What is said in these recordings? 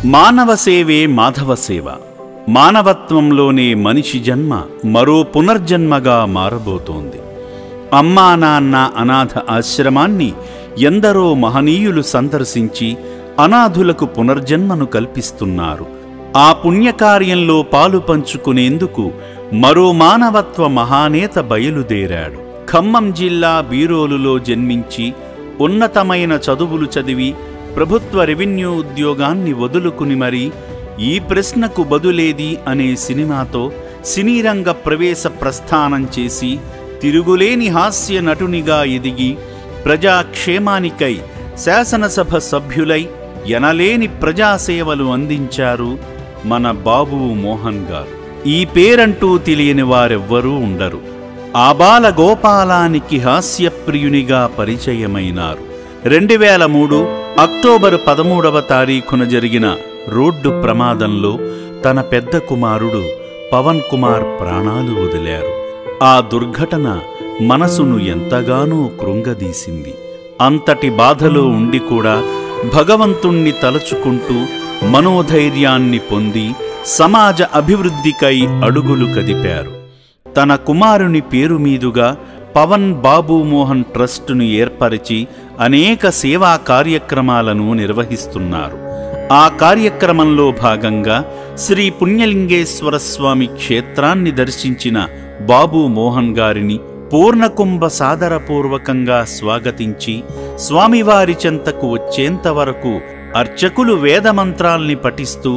మానవ సేవే మాధవ సేవ. మానవత్వంలోనే మనిషి జన్మ మరో పునర్జన్మగా మారబోతోంది. అమ్మా నాన్న అనాథ ఆశ్రమాన్ని ఎందరో మహనీయులు సందర్శించి అనాథులకు పునర్జన్మను కల్పిస్తున్నారు. ఆ పుణ్యకార్యంలో పాలు పంచుకునేందుకు మరో మానవత్వ మహానేత బయలుదేరాడు. ఖమ్మం జిల్లా బీరోలులో జన్మించి ఉన్నతమైన చదువులు చదివి ప్రభుత్వ రెవెన్యూ ఉద్యోగాన్ని వదులుకుని మరీ ఈ ప్రశ్నకు బదులేది అనే సినిమాతో సినీరంగ ప్రవేశ ప్రస్థానం చేసి తిరుగులేని హాస్య నటునిగా ఎదిగి ప్రజాక్షేమానికై శాసనసభ సభ్యులై ఎనలేని ప్రజాసేవలు అందించారు మన బాబు మోహన్ గారు. ఈ పేరంటూ తెలియని వారెవ్వరూ ఉండరు. ఆబాల గోపాలానికి హాస్యప్రియునిగా పరిచయమైనారు. 2003 అక్టోబరు 13వ తారీఖున జరిగిన రోడ్డు ప్రమాదంలో తన పెద్ద కుమారుడు పవన్ కుమార్ ప్రాణాలు వదిలారు. ఆ దుర్ఘటన మనసును ఎంతగానో కృంగదీసింది. అంతటి బాధలో ఉండి కూడా భగవంతుణ్ణి తలచుకుంటూ మనోధైర్యాన్ని పొంది సమాజ అభివృద్ధికై అడుగులు కదిపారు. తన కుమారుని పేరు మీదుగా పవన్ బాబు మోహన్ ట్రస్టును ఏర్పరిచి అనేక సేవా కార్యక్రమాలను నిర్వహిస్తున్నారు. ఆ కార్యక్రమంలో భాగంగా శ్రీ పుణ్యలింగేశ్వర స్వామి క్షేత్రాన్ని దర్శించిన బాబు మోహన్ గారిని పూర్ణకుంభ సాదరపూర్వకంగా స్వాగతించి స్వామివారి చెంతకు వచ్చేంతవరకు అర్చకులు వేదమంత్రాల్ని పఠిస్తూ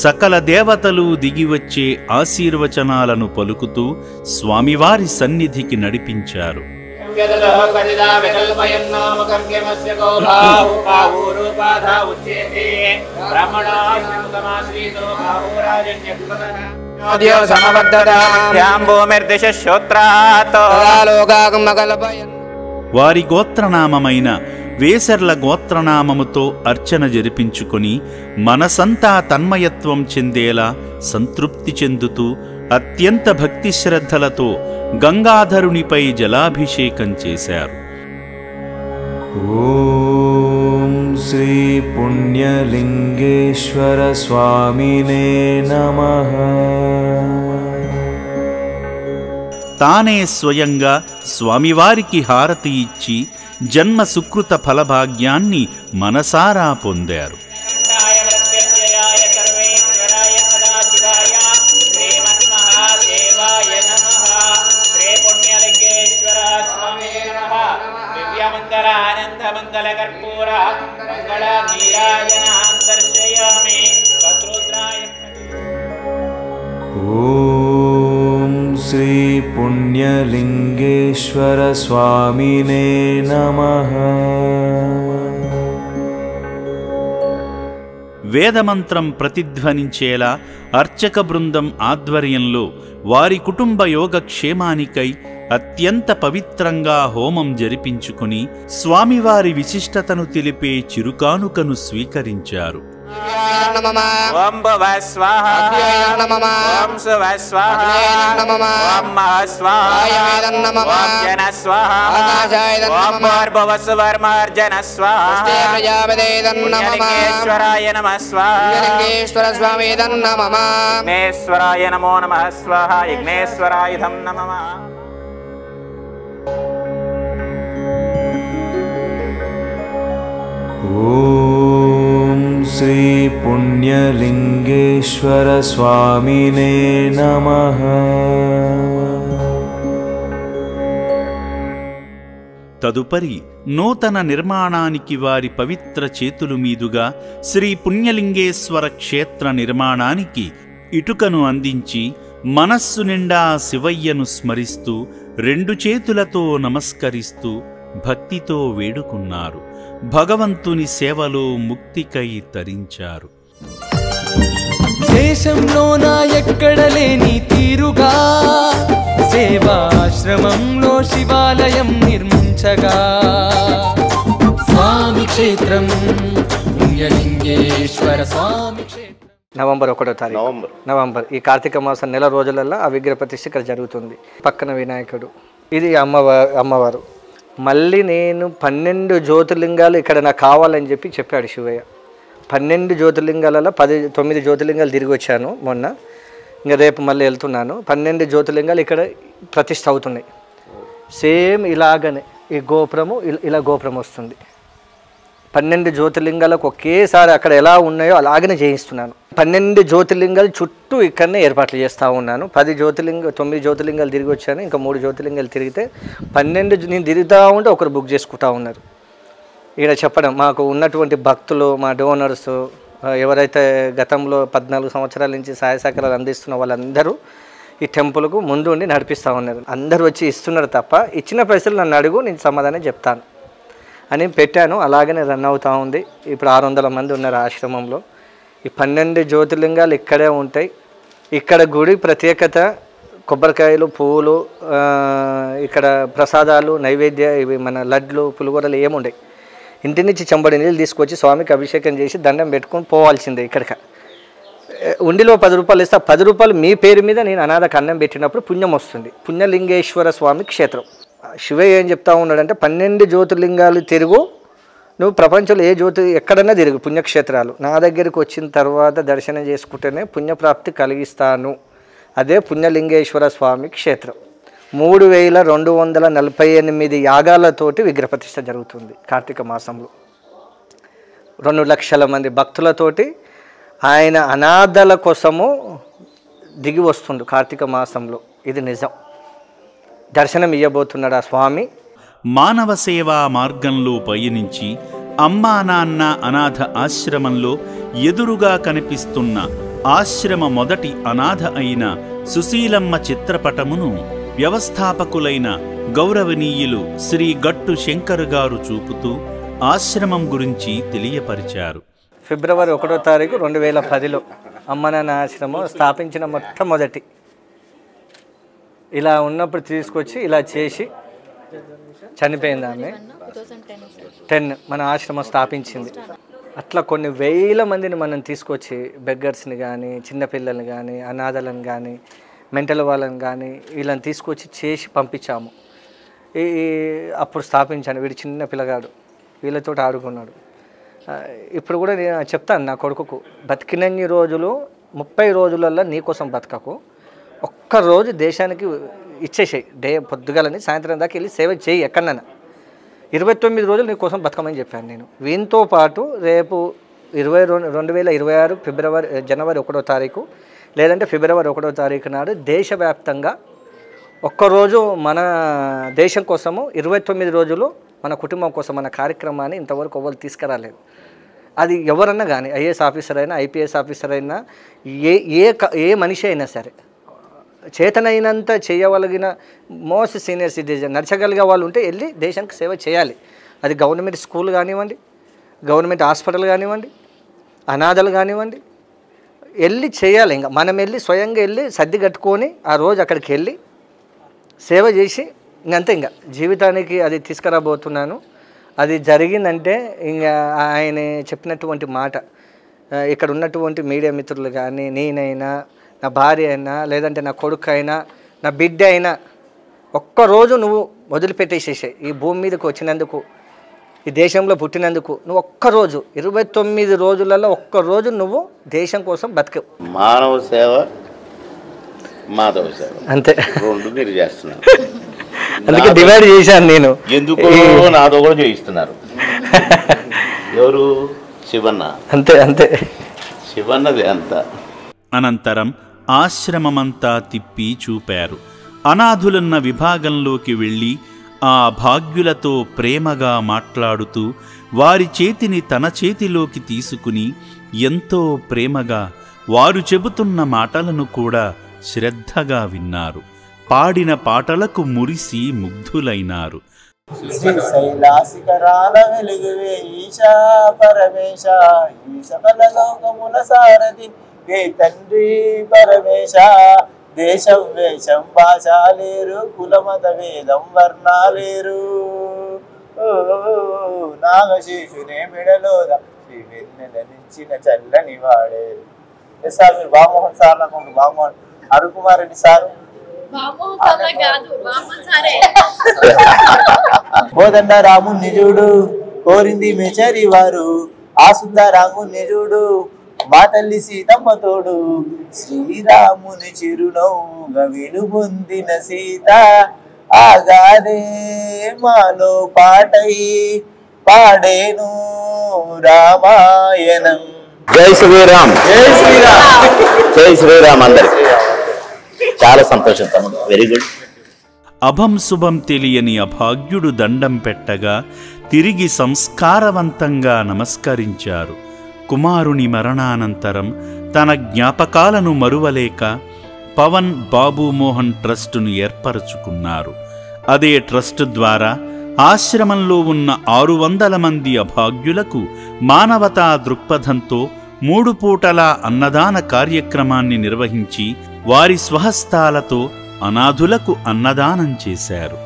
సకల దేవతలు దిగివచ్చే ఆశీర్వచనాలను పలుకుతూ స్వామివారి సన్నిధికి నడిపించారు. వారి గోత్రనామమైన వేసర్ల గోత్రనామముతో అర్చన జరిపించుకొని మనసంతా తన్మయత్వం చెందేలా సంతృప్తి చెందుతూ అత్యంత భక్తి శ్రద్ధలతో గంగాధరునిపై జలాభిషేకం చేశారు. ఓం శ్రీ పుణ్యలింగేశ్వర స్వామినే నమః. తానే స్వయంగా స్వామివారికి హారతి ఇచ్చి జన్మ సుకృత ఫలభాగ్యాన్ని మనసారా పొందారు. ఓం శ్రీ పుణ్యలింగేశ్వర స్వామినే నమః. వేదమంత్రం ప్రతిధ్వనించేలా అర్చక బృందం ఆధ్వర్యంలో వారి కుటుంబ యోగక్షేమానికై అత్యంత పవిత్రంగా హోమం జరిపించుకుని స్వామివారి విశిష్టతను తెలిపే చిరుకానుకను స్వీకరించారు. ఓం భవ స్వాహ ఓం శివ స్వాహ ఓం మహ స్వాహ ఓం జన స్వాహ ఓం భూర్భువ సువర్మర్జన స్వాహ పుణ్యలింగేశ్వరాయ నమః స్వాహ విఘ్నేశ్వరాయ నమో నమః స్వాహ విఘ్నేశ్వరాయ ధం నమః. ఓం శ్రీ పుణ్యలింగేశ్వర స్వామినే నమః. తదుపరి నూతన నిర్మాణానికి వారి పవిత్ర చేతుల మీదుగా శ్రీ పుణ్యలింగేశ్వర క్షేత్ర నిర్మాణానికి ఇటుకను అందించి మనస్సు నిండా శివయ్యను స్మరిస్తూ 2 చేతులతో నమస్కరిస్తూ భక్తితో వేడుకున్నారు. భగవంతుని సేవలో ముక్తికై తరించారు. దేశంలోన ఎక్కడ లేని తీరుగా సేవాశ్రమంలో శివాలయం నిర్మించగా స్వామి క్షేత్రం పుణ్యలింగేశ్వర స్వామి క్షేత్రం. నవంబర్ 1వ తారీఖు నవంబర్ ఈ కార్తీక మాసం నెల రోజులలో ఆ విగ్రహ ప్రతిష్ఠ ఇక్కడ జరుగుతుంది. పక్కన వినాయకుడు, ఇది అమ్మవారు. మళ్ళీ నేను 12 జ్యోతిర్లింగాలు ఇక్కడ నాకు కావాలని చెప్పాడు శివయ్య. 12 జ్యోతిర్లింగాలలో 9 జ్యోతిర్లింగాలు తిరిగి వచ్చాను మొన్న. ఇంకా రేపు మళ్ళీ వెళ్తున్నాను. 12 జ్యోతిర్లింగాలు ఇక్కడ ప్రతిష్ఠ అవుతున్నాయి. సేమ్ ఇలాగనే ఈ గోపురము ఇలా గోపురం వస్తుంది. 12 జ్యోతిర్లింగాలకు ఒకేసారి అక్కడ ఎలా ఉన్నాయో అలాగనే చేయిస్తున్నాను. 12 జ్యోతిర్లింగాలు చుట్టూ ఇక్కడనే ఏర్పాట్లు చేస్తూ ఉన్నాను. 9 జ్యోతిర్లింగాలు తిరిగి వచ్చాను. ఇంకా 3 జ్యోతిర్లింగాలు తిరిగితే 12 నేను తిరుగుతూ ఉంటే ఒకరు బుక్ చేసుకుంటూ ఉన్నారు. ఇక్కడ చెప్పడం మాకు ఉన్నటువంటి భక్తులు, మా డోనర్స్, ఎవరైతే గతంలో 14 సంవత్సరాల నుంచి సహాయ సహకారాలు అందిస్తున్న వాళ్ళందరూ ఈ టెంపుల్కు ముందు ఉండి నడిపిస్తూ ఉన్నారు. అందరూ వచ్చి ఇస్తున్నారు తప్ప ఇచ్చిన పైసలు నన్ను అడుగు, నేను సమాధానం చెప్తాను అని పెట్టాను. అలాగనే రన్ అవుతూ ఉంది. ఇప్పుడు 600 మంది ఉన్నారు ఆశ్రమంలో. ఈ 12 జ్యోతిర్లింగాలు ఇక్కడే ఉంటాయి. ఇక్కడ గుడి ప్రత్యేకత కొబ్బరికాయలు, పువ్వులు, ఇక్కడ ప్రసాదాలు, నైవేద్య, ఇవి మన లడ్లు, పులిగూరలు ఏముండయి. ఇంటి నుంచి చెంబడి నీళ్ళు తీసుకొచ్చి స్వామికి అభిషేకం చేసి దండం పెట్టుకొని పోవాల్సిందే. ఇక్కడికి ఉండిలో 10 రూపాయలు ఇస్తే 10 రూపాయలు మీ పేరు మీద నేను అనాథకు అన్నం పెట్టినప్పుడు పుణ్యం వస్తుంది. పుణ్యలింగేశ్వర స్వామి క్షేత్రం. శివయ్య ఏం చెప్తా ఉన్నాడంటే 12 జ్యోతిర్లింగాలు తిరుగు, నువ్వు ప్రపంచంలో ఏ ఎక్కడన్నా తిరుగు పుణ్యక్షేత్రాలు, నా దగ్గరికి వచ్చిన తర్వాత దర్శనం చేసుకుంటేనే పుణ్యప్రాప్తి కలిగిస్తాను. అదే పుణ్యలింగేశ్వర స్వామి క్షేత్రం. 3248 యాగాలతోటి విగ్రహప్రతిష్ఠ జరుగుతుంది కార్తీక మాసంలో. 2 లక్షల మంది భక్తులతోటి ఆయన అనాథల కోసము దిగి వస్తుండు కార్తీక మాసంలో. ఇది నిజం. దర్శనం ఇవ్వబోతున్నాడు ఆ స్వామి. మానవ సేవా మార్గంలో పయనించి అమ్మా నాన్న అనాథ ఆశ్రమంలో ఎదురుగా కనిపిస్తున్న ఆశ్రమ మొదటి అనాథ అయిన సుశీలమ్మ చిత్రపటమును వ్యవస్థాపకులైన గౌరవనీయులు శ్రీ గట్టు శంకర్ గారు చూపుతూ ఆశ్రమం గురించి తెలియపరిచారు. ఫిబ్రవరి 1వ తారీఖు 2010లో అమ్మ నాన్న ఆశ్రమం స్థాపించిన మొట్టమొదటి. ఇలా ఉన్నప్పుడు తీసుకొచ్చి ఇలా చేసి చనిపోయింది ఆమె. 10 మన ఆశ్రమం స్థాపించింది. అట్లా కొన్ని వేల మందిని మనం తీసుకొచ్చి బెగ్గర్స్ని కానీ, చిన్నపిల్లల్ని కానీ, అనాథలను కానీ, మెంటల్ వాళ్ళని కానీ వీళ్ళని తీసుకొచ్చి చేసి పంపించాము. అప్పుడు స్థాపించాను. వీడు చిన్న పిల్లగాడు, వీళ్ళతో ఆడుకున్నాడు. ఇప్పుడు కూడా నేను చెప్తాను నా కొడుకుకు, బతికినన్ని రోజులు 30 రోజులలో నీకోసం బతకకు, ఒక్కరోజు దేశానికి ఇచ్చేసేయి. పొద్దుగాలని సాయంత్రం దాకా వెళ్ళి సేవ చేయి ఎక్కడన్నా. 29 రోజులు నీకోసం బతకమని చెప్పాను నేను. వీనితో పాటు రేపు 2026 జనవరి 1వ తారీఖు లేదంటే ఫిబ్రవరి 1వ తారీఖు నాడు దేశవ్యాప్తంగా ఒక్కరోజు మన దేశం కోసము 29 రోజులు మన కుటుంబం కోసం మన కార్యక్రమాన్ని ఇంతవరకు ఎవరు తీసుకురాలేదు. అది ఎవరన్నా కానీ ఐఏఎస్ ఆఫీసర్ అయినా, ఐపీఎస్ ఆఫీసర్ అయినా, ఏ మనిషి అయినా సరే చేతనైనంత చేయగలిగిన మోస్ట్ సీనియర్ సిటిజన్ నడచగలిగే వాళ్ళు ఉంటే వెళ్ళి దేశానికి సేవ చేయాలి. అది గవర్నమెంట్ స్కూల్ కానివ్వండి, గవర్నమెంట్ హాస్పిటల్ కానివ్వండి, అనాథలు కానివ్వండి, వెళ్ళి చేయాలి. ఇంకా మనం వెళ్ళి స్వయంగా వెళ్ళి సర్ది కట్టుకొని ఆ రోజు అక్కడికి వెళ్ళి సేవ చేసి ఇంకంతే. ఇంకా జీవితానికి అది తీసుకురాబోతున్నాను. అది జరిగిందంటే ఇంకా ఆయన చెప్పినటువంటి మాట, ఇక్కడ ఉన్నటువంటి మీడియా మిత్రులు కానీ, నేనైనా, నా భార్య అయినా, లేదంటే నా కొడుకు అయినా, నా బిడ్డ అయినా, ఒక్కరోజు నువ్వు వదిలిపెట్టేసేసాయి. ఈ భూమి మీదకి వచ్చినందుకు, ఈ దేశంలో పుట్టినందుకు నువ్వు ఒక్కరోజు 29 రోజులలో ఒక్కరోజు నువ్వు దేశం కోసం బతకవు. మానవ సేవ, మాధవ సేవ అంతే, 2 మీరు చేస్తున్నారు. అందుకే డివైడ్ చేశాను నేను. ఎందుకో నాతో కూడా చేయిస్తున్నారు. ఎవరు? శివన్న. అంతే అంతే, శివన్నది అంత. అనంతరం ఆశ్రమమంతా తిప్పి చూపారు. అనాథులున్న విభాగంలోకి వెళ్ళి ఆ భాగ్యులతో ప్రేమగా మాట్లాడుతూ వారి చేతిని తన చేతిలోకి తీసుకుని ఎంతో ప్రేమగా వారు చెబుతున్న మాటలను కూడా శ్రద్ధగా విన్నారు. పాడిన పాటలకు మురిసి ముగ్ధులైనారు. శ్రీశైలాశిఖరాల వెలుగువే ఈశా పరమేశ, ఈ సకల లోకముల సారథి వే తండ్రి పరమేశ. దేశం వేషం భాషాలేరు, కులమత వేదం వర్ణాలేరు. నాగశేషునే మెడలోద శ్రీ వెన్నెల నించిన చల్లని వాడేరు. సార్ మీరు బామోహన్ సార్ నాకు బామోహన్ అరుకుమార్ రెడ్డి సారు కోదండ రాముని చూడు, కోరింది మెచరి వారు, ఆ సుందరాముని చూడు మా తల్లి సీతమ్మ తోడు శ్రీరాముని చిరునవ్వుగా వెలుగొందిన సీత ఆగాదే మాలో పాటై పాడేను రామాయణం. జై శ్రీరామ్. జై శ్రీరామ్. జై శ్రీరామ్. అందరికి చాలా సంతోషం తమ్ముడు, వెరీ గుడ్. అభం శుభం తెలియని అభాగ్యుడు దండం పెట్టగా తిరిగి సంస్కారవంతంగా నమస్కరించారు. కుమారుని మరణానంతరం తన జ్ఞాపకాలను మరువలేక పవన్ బాబు మోహన్ ట్రస్టును ఏర్పరచుకున్నారు. అదే ట్రస్ట్ ద్వారా ఆశ్రమంలో ఉన్న 600 మంది అభాగ్యులకు మానవతా దృక్పథంతో 3 పూటలా అన్నదాన కార్యక్రమాన్ని నిర్వహించి వారి స్వహస్తాలతో అనాథులకు అన్నదానం చేశారు.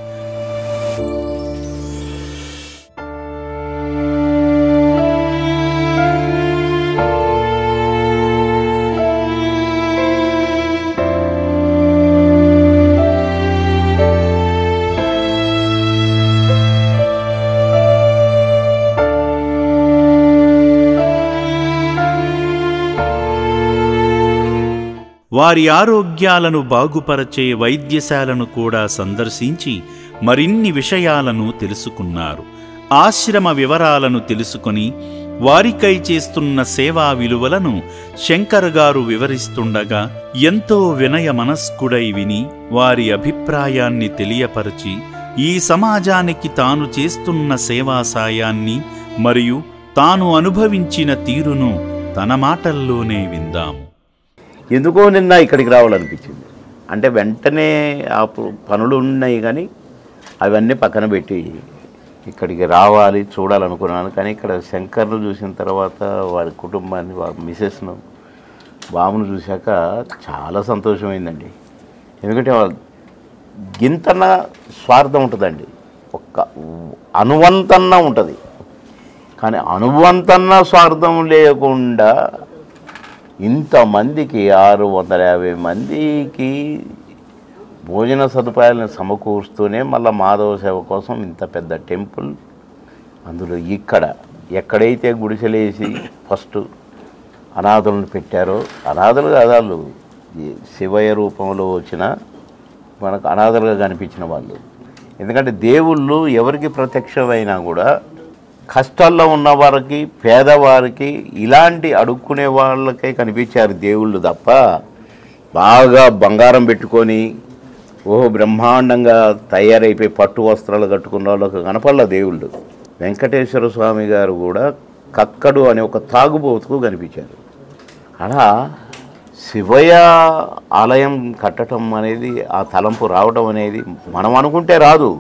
వారి ఆరోగ్యాలను బాగుపరచే వైద్యశాలను కూడా సందర్శించి మరిన్ని విషయాలను తెలుసుకున్నారు. ఆశ్రమ వివరాలను తెలుసుకొని వారికై చేస్తున్న సేవా విలువలను శంకర్ గారు వివరిస్తుండగా ఎంతో వినయ మనస్కుడై విని వారి అభిప్రాయాన్ని తెలియపరచి ఈ సమాజానికి తాను చేస్తున్న సేవా సాయాన్ని మరియు తాను అనుభవించిన తీరును తన మాటల్లోనే విందాము. ఎందుకో నిన్న ఇక్కడికి రావాలనిపించింది. అంటే వెంటనే ఆ పనులు ఉన్నాయి కానీ అవన్నీ పక్కన పెట్టి ఇక్కడికి రావాలి చూడాలనుకున్నాను. కానీ ఇక్కడ శంకర్ను చూసిన తర్వాత వారి కుటుంబాన్ని, వారి మిసెస్ను, బాబును చూశాక చాలా సంతోషమైందండి. ఎందుకంటే గింతన్న స్వార్థం ఉంటుందండి, ఒక్క అనువంతన్నా ఉంటుంది. కానీ అనువంతన్నా స్వార్థం లేకుండా ఇంతమందికి 650 మందికి భోజన సదుపాయాలను సమకూరుస్తూనే మళ్ళీ మాధవ సేవ కోసం ఇంత పెద్ద టెంపుల్, అందులో ఎక్కడైతే గుడిసెలేసి ఫస్ట్ అనాథులను పెట్టారో, అనాథులు కాదాలు శివయ్య రూపంలో వచ్చిన మనకు అనాథలుగా కనిపించిన వాళ్ళు. ఎందుకంటే దేవుళ్ళు ఎవరికి ప్రత్యక్షమైనా కూడా కష్టాల్లో ఉన్న వారికి, పేదవారికి, ఇలాంటి అడుక్కునే వాళ్ళకే కనిపించారు దేవుళ్ళు తప్ప బాగా బంగారం పెట్టుకొని బ్రహ్మాండంగా తయారైపోయి పట్టు వస్త్రాలు కట్టుకున్న వాళ్ళకు కనపడల దేవుళ్ళు. వెంకటేశ్వర స్వామి గారు కూడా కక్కడు అనే ఒక తాగుబోతుకు కనిపించారు. అలా శివయ్య ఆలయం కట్టడం అనేది, ఆ తలంపు రావడం అనేది మనం అనుకుంటే రాదు,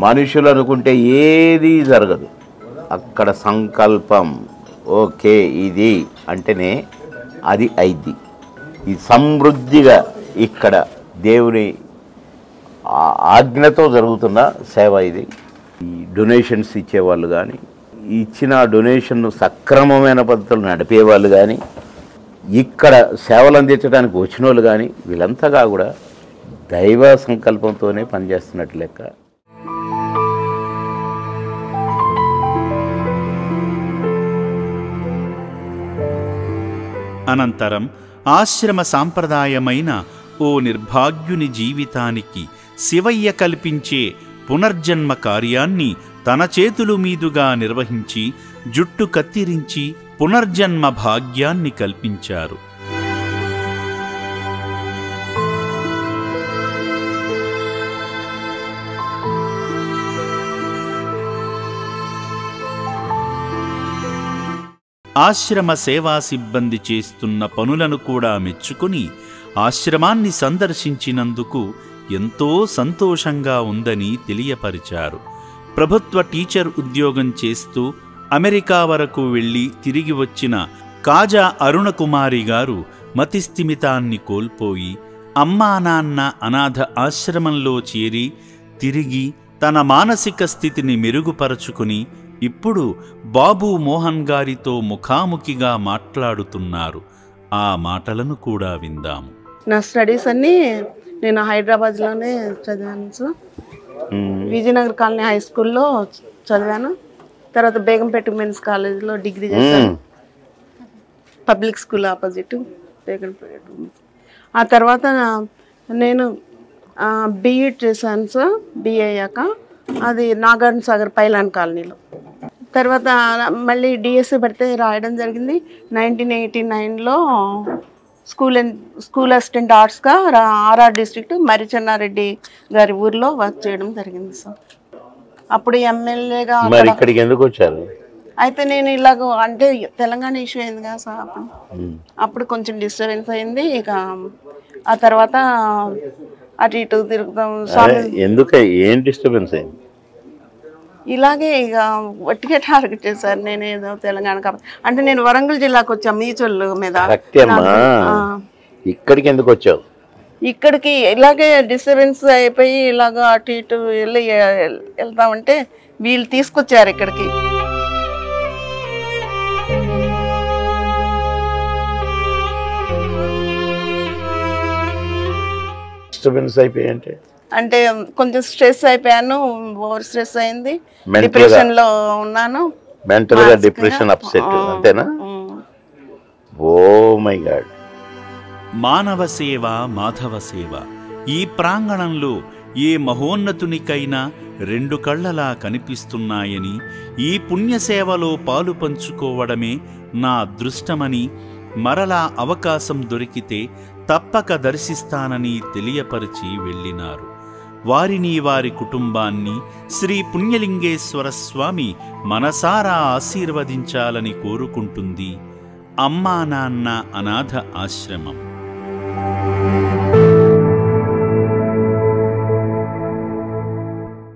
మనుషులు అనుకుంటే ఏది జరగదు. అక్కడ సంకల్పం ఓకే ఇది అంటేనే అది అయిద్ది. ఈ సమృద్ధిగా ఇక్కడ దేవుని ఆజ్ఞతో జరుగుతున్న సేవ ఇది. ఈ డొనేషన్స్ ఇచ్చేవాళ్ళు కానీ, ఇచ్చిన డొనేషన్ను సక్రమమైన పద్ధతులు నడిపేవాళ్ళు కానీ, ఇక్కడ సేవలు అందించడానికి వచ్చిన వాళ్ళు కానీ, వీళ్ళంతగా కూడా దైవ సంకల్పంతోనే పనిచేస్తున్నట్టు లెక్క. అనంతరం ఆశ్రమ సాంప్రదాయమైన ఓ నిర్భాగ్యుని జీవితానికి శివయ్య కల్పించే పునర్జన్మ కార్యాన్ని తన చేతుల మీదుగా నిర్వహించి జుట్టు కత్తిరించి పునర్జన్మ భాగ్యాన్ని కల్పించారు. ఆశ్రమ సేవా సిబ్బంది చేస్తున్న పనులను కూడా మెచ్చుకుని ఆశ్రమాన్ని సందర్శించినందుకు ఎంతో సంతోషంగా ఉందని తెలియపరిచారు. ప్రభుత్వ టీచర్ ఉద్యోగం చేస్తూ అమెరికా వరకు వెళ్లి తిరిగి వచ్చిన కాజా అరుణకుమారి గారు మతిస్థిమితాన్ని కోల్పోయి అమ్మా నాన్న అనాథ ఆశ్రమంలో చేరి తిరిగి తన మానసిక స్థితిని మెరుగుపరుచుకుని ఇప్పుడు బాబు మోహన్ గారితో ముఖాముఖిగా మాట్లాడుతున్నారు. ఆ మాటలను కూడా విందాము. నా స్టడీస్ అన్నీ నేను హైదరాబాద్లోనే చదివాను సార్. విజయనగర్ కాలనీ హై స్కూల్లో చదివాను. తర్వాత బేగంపేట ఉమెన్స్ కాలేజ్లో డిగ్రీ చేశాను. Public school opposite Begumpet. ఆ తర్వాత నేను బీఈడ్ చేశాను సార్. బీఏ అయ్యాక అది నాగార్జున సాగర్ పైలాన్ కాలనీలో. తర్వాత మళ్ళీ డిఎస్సి పడితే రాయడం జరిగింది. 1989లో స్కూల్ అసిస్టెంట్ ఆర్ట్స్గా ఆర్ఆర్ డిస్ట్రిక్ట్ మరిచెన్నారెడ్డి గారి ఊర్లో వర్క్ చేయడం జరిగింది సార్. అప్పుడు ఎమ్మెల్యేగా ఇక్కడికి ఎందుకు వచ్చారు? అయితే నేను ఇలాగ అంటే తెలంగాణ ఇష్యూ అయింది కదా సార్. అప్పుడు కొంచెం డిస్టర్బెన్స్ అయింది. ఇక ఆ తర్వాత అటు ఇటు తిరుగుతాం. ఎందుకు, ఏం డిస్టర్బెన్స్ అయింది? ఇలాగే ఇక ఒట్టిగా టార్గెట్ చేశారు. నేను ఏదో తెలంగాణ కాబట్టి అంటే నేను వరంగల్ జిల్లాకు వచ్చా మీచోళ్ళు మీద. ఇక్కడికి ఎందుకు వచ్చావు? ఇక్కడికి ఇలాగే డిస్టర్బెన్స్ అయిపోయి ఇలాగ అటు ఇటు వెళ్తామంటే వీళ్ళు తీసుకొచ్చారు ఇక్కడికి. డిస్టర్బెన్స్ అయిపోయి అంటే కొంచెం స్ట్రెస్ అయిపోయాను. ఓవర్ స్ట్రెస్ అయింది. డిప్రెషన్ లో ఉన్నాను. మెంటల్ గా డిప్రెషన్, అప్సెట్, అంతేనా? Oh my god. మానవ సేవ, మాధవ సేవ. ఈ ప్రాంగణంలో ఏ మహోన్నతునికైనా రెండు కళ్ళలా కనిపిస్తున్నాయని, ఈ పుణ్యసేవలో పాలు పంచుకోవడమే నా అదృష్టమని, మరలా అవకాశం దొరికితే తప్పక దర్శిస్తానని తెలియపరిచి వెళ్ళినారు. వారిని, వారి కుటుంబాన్ని శ్రీ పుణ్యలింగేశ్వర స్వామి మనసారా ఆశీర్వదించాలని కోరుకుంటుంది అమ్మా నాన్న అనాథ ఆశ్రమం.